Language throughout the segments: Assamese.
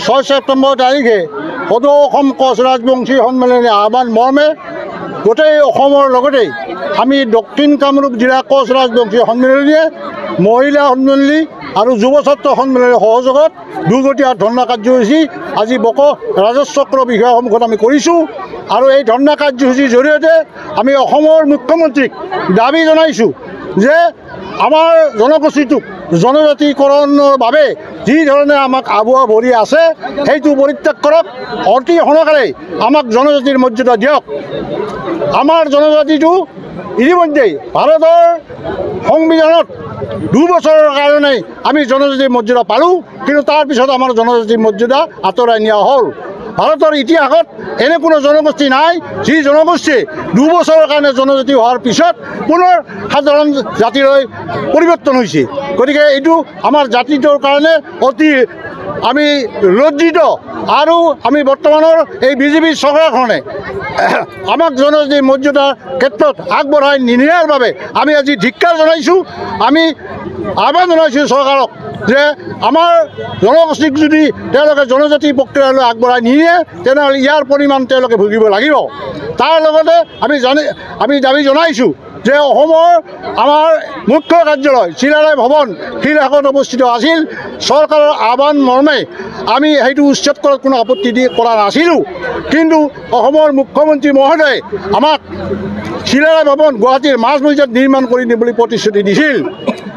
6 ছেপ্টেম্বৰ তাৰিখে সদৌ অসম কোচ ৰাজবংশী সন্মিলনী আহ্বান মৰ্মে গোটেই অসমৰ লগতে আমি দক্ষিণ কামৰূপ জিলা কোচ ৰাজবংশী সন্মিলনীয়ে মহিলা সন্মিলনী আৰু যুৱ ছাত্ৰ সন্মিলনীৰ সহযোগত দুৰ্গতীয়া ধৰ্ণা কাৰ্যসূচী আজি বক ৰাজচক্ৰ বিষয়া সন্মুখত আমি কৰিছোঁ। আৰু এই ধৰ্ণা কাৰ্যসূচীৰ জৰিয়তে আমি অসমৰ মুখ্যমন্ত্ৰীক দাবী জনাইছোঁ যে আমাৰ জনগোষ্ঠীটোক জনজাতিকৰণৰ বাবে যি ধৰণে আমাক আবুৱা ভৰি আছে সেইটো পৰিত্যাগ কৰক, অতি সোনকালে আমাক জনজাতিৰ মৰ্যাদা দিয়ক। আমাৰ জনজাতিটো ইতিমধ্যেই ভাৰতৰ সংবিধানত 2 বছৰৰ কাৰণে আমি জনজাতিৰ মৰ্যাদা পালোঁ, কিন্তু তাৰপিছত আমাৰ জনজাতিৰ মৰ্যাদা আঁতৰাই নিয়া হ'ল। ভাৰতৰ ইতিহাসত এনে কোনো জনগোষ্ঠী নাই যি জনগোষ্ঠীয়ে 2 বছৰৰ কাৰণে জনজাতি হোৱাৰ পিছত পুনৰ সাধাৰণ জাতিলৈ পৰিৱৰ্তন হৈছে। গতিকে এইটো আমাৰ জাতিটোৰ কাৰণে অতি আমি লজ্জিত। আৰু আমি বৰ্তমানৰ এই বিজেপি চৰকাৰখনে আমাক জনজাতিৰ মৰ্যাদাৰ ক্ষেত্ৰত আগবঢ়াই নিনিয়াৰ বাবে আমি আজি ধিক্কাৰ জনাইছোঁ। আমি আহ্বান জনাইছোঁ চৰকাৰক যে আমাৰ জনগোষ্ঠীক যদি তেওঁলোকে জনজাতি প্ৰক্ৰিয়ালৈ আগবঢ়াই নিনিয়ে তেনেহ'লে ইয়াৰ পৰিমাণ তেওঁলোকে ভুগিব লাগিব। তাৰ লগতে আমি দাবী জনাইছোঁ যে অসমৰ আমাৰ মুখ্য কাৰ্যালয় চিলাৰায় ভৱন শিলহাটত অৱস্থিত আছিল। চৰকাৰৰ আহ্বান মৰ্মে আমি সেইটো উচ্ছেদ কৰাত কোনো আপত্তি কৰা নাছিলোঁ, কিন্তু অসমৰ মুখ্যমন্ত্ৰী মহোদয়ে আমাক চিলাৰায় ভৱন গুৱাহাটীৰ মাজমজিয়াত নিৰ্মাণ কৰি দিম বুলি প্ৰতিশ্ৰুতি দিছিল,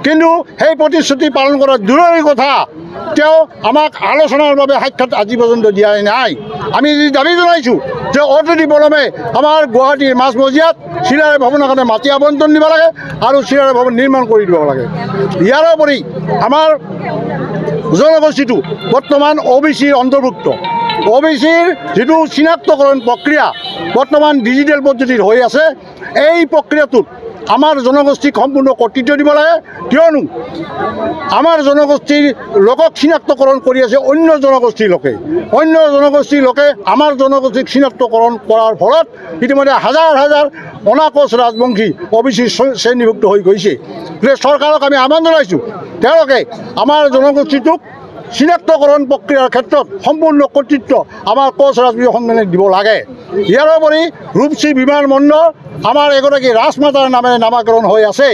কিন্তু সেই প্ৰতিশ্ৰুতি পালন কৰাৰ দূৰৰে কথা তেওঁ আমাক আলোচনাৰ বাবে সাক্ষাৎ আজি পৰ্যন্ত দিয়াই নাই। আমি দাবী জনাইছোঁ যে অতি পলমে আমাৰ গুৱাহাটীৰ মাজমজিয়াত চিলাৰায় ভৱনৰ কাৰণে মাটি আবণ্টন দিব লাগে আৰু চিলাৰায় ভৱন নিৰ্মাণ কৰি দিব লাগে। ইয়াৰ উপৰি আমাৰ জনগোষ্ঠীটো বৰ্তমান OBCৰ অন্তৰ্ভুক্ত। OBCৰ যিটো চিনাক্তকৰণ প্ৰক্ৰিয়া বৰ্তমান ডিজিটেল পদ্ধতিত হৈ আছে, এই প্ৰক্ৰিয়াটোত আমাৰ জনগোষ্ঠীক সম্পূৰ্ণ কৰ্তৃত্ব দিব লাগে, কিয়নো আমাৰ জনগোষ্ঠীৰ লোকক চিনাক্তকৰণ কৰি আছে অন্য জনগোষ্ঠীৰ লোকে। অন্য জনগোষ্ঠীৰ লোকে আমাৰ জনগোষ্ঠীক চিনাক্তকৰণ কৰাৰ ফলত ইতিমধ্যে হাজাৰ হাজাৰ অনাকোচ ৰাজবংশী OBC শ্ৰেণীভুক্ত হৈ গৈছে। গতিকে চৰকাৰক আমি আহ্বান জনাইছোঁ তেওঁলোকে আমাৰ জনগোষ্ঠীটোক চিনাক্তকৰণ প্ৰক্ৰিয়াৰ ক্ষেত্ৰত সম্পূৰ্ণ কৰ্তৃত্ব আমাৰ কোচ ৰাজবংশী সন্মিলনীক দিব লাগে। ইয়াৰ উপৰি ৰূপসী বিমান বন্দৰ আমাৰ এগৰাকী ৰাজমাতাৰ নামেৰে নামাকৰণ হৈ আছে।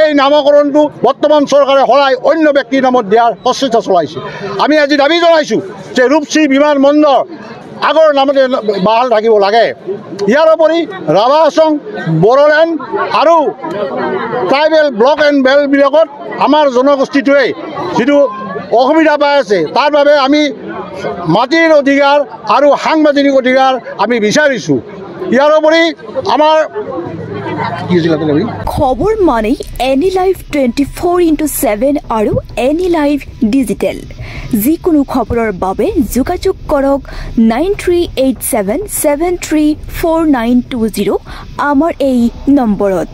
এই নামকৰণটো বৰ্তমান চৰকাৰে সলাই অন্য ব্যক্তিৰ নামত দিয়াৰ প্ৰচেষ্টা চলাইছে। আমি আজি দাবী জনাইছোঁ যে ৰূপসী বিমান বন্দৰ আগৰ নামতে বাহাল থাকিব লাগে। ইয়াৰ উপৰি ৰাভা হাছং, বড়োলেণ্ড আৰু ট্ৰাইবেল ব্লক এণ্ড বেলবিলাকত আমাৰ জনগোষ্ঠীটোৱে যিটো অসুবিধা পাই আছে তাৰ বাবে আমি মাটিৰ অধিকাৰ আৰু সাংবিধানিক অধিকাৰ আমি বিচাৰিছোঁ। ইয়াৰ উপৰি আমাৰ খবৰ মানে এনি লাইভ 24/7 আৰু এনি লাইভ ডিজিটেল। যিকোনো খবৰৰ বাবে যোগাযোগ কৰক 9387734920 আমাৰ এই নম্বৰত।